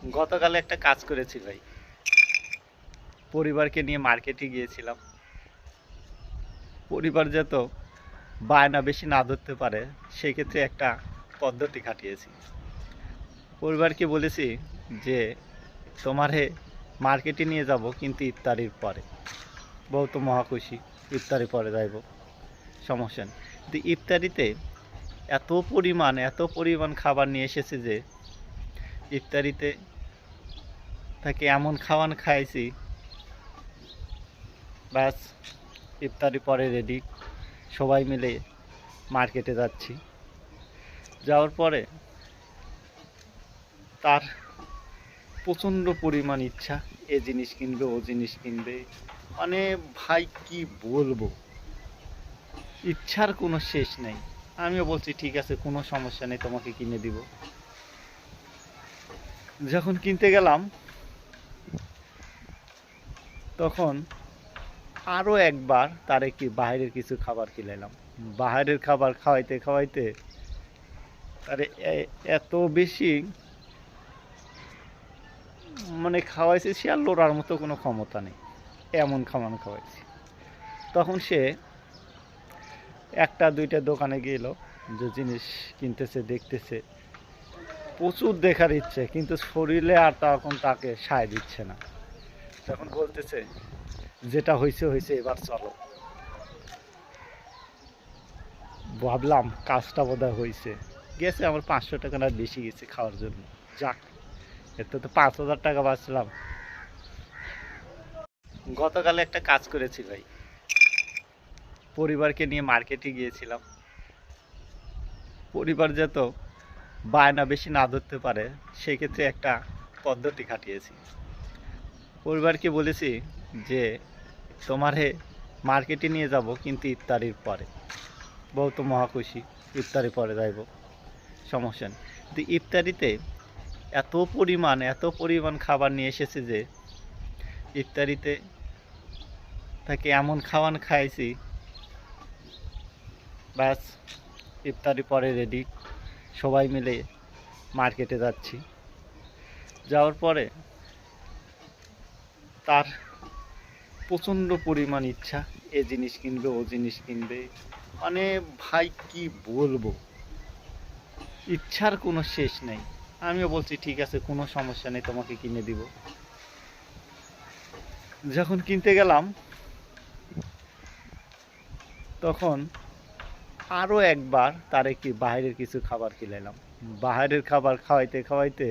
গতকাল একটা কাজ করেছি ভাই। পরিবারকে নিয়ে মার্কেটে গিয়েছিলাম। পরিবার যত বায়না বেশি না ধরতে পারে সেক্ষেত্রে একটা পদ্ধতি খাটিয়েছি। পরিবারকে বলেছি যে তোমারে মার্কেটে নিয়ে যাব, কিন্তু ইফতারির পরে। বউ তো মহা খুশি, ইফতারি পরে যাইব, সমস্যা নেই। কিন্তু ইফতারিতে এত পরিমাণ খাবার নিয়ে এসেছে যে ইফতারিতে তাকে এমন খাওয়ান খাইছি, ব্যাস ইফতারি পরে রেডি, সবাই মিলে মার্কেটে যাচ্ছি। যাওয়ার পরে তার প্রচণ্ড পরিমাণ ইচ্ছা, এ জিনিস কিনবে ও জিনিস কিনবে, মানে ভাই কি বলবো, ইচ্ছার কোনো শেষ নেই। আমিও বলছি ঠিক আছে, কোনো সমস্যা নেই, তোমাকে কিনে দিব। যখন কিনতে গেলাম তখন আরও একবার তারে বাইরের কিছু খাবার খিলাইলাম। বাইরের খাবার খাওয়াইতে খাওয়াইতে তারে এত বেশি মানে খাওয়াইছে, সে আর লড়ার মতো কোনো ক্ষমতা নেই, এমন খাওয়াইছি। তখন সে একটা দুইটা দোকানে গেল, যে জিনিস কিনতেছে দেখতেছে, প্রচুর দেখার ইচ্ছে, কিন্তু শরীরে আর তখন তাকে সায় দিচ্ছে না। তখন বলতেছে যেটা হয়েছে হয়েছে, এবার চলো। ভাবলাম কাজটা বোধহয় হয়েছে, গেছে আমার 500 টাকা না বেশি গেছে খাওয়ার জন্য। যাক, এতে তো 5,000 টাকা বাঁচলাম। গতকাল একটা কাজ করেছি ভাই। পরিবারকে নিয়ে মার্কেটে গিয়েছিলাম। পরিবার যত বায়না বেশি না ধরতে পারে সেক্ষেত্রে একটা পদ্ধতি খাটিয়েছি। পরিবারকে বলেছি যে তোমারে মার্কেটে নিয়ে যাব, কিন্তু ইফতারির পরে। বউ তো মহা খুশি, ইফতারি পরে যাইব, সমস্যা নেই। কিন্তু ইফতারিতে এত পরিমাণ খাবার নিয়ে এসেছে যে ইফতারিতে তাকে এমন খাওয়ান খাইছি, ব্যাস ইফতারি পরে রেডি, সবাই মিলে মার্কেটে যাচ্ছি। যাওয়ার পরে তার প্রচণ্ড পরিমাণ ইচ্ছা, এ জিনিস কিনবে ও জিনিস কিনবে, মানে ভাই কি বলবো, ইচ্ছার কোনো শেষ নেই। আমিও বলছি ঠিক আছে, কোনো সমস্যা নেই, তোমাকে কিনে দিব। যখন কিনতে গেলাম তখন আরও একবার তারে বাইরের কিছু খাবার খিলাইলাম। বাইরের খাবার খাওয়াইতে খাওয়াইতে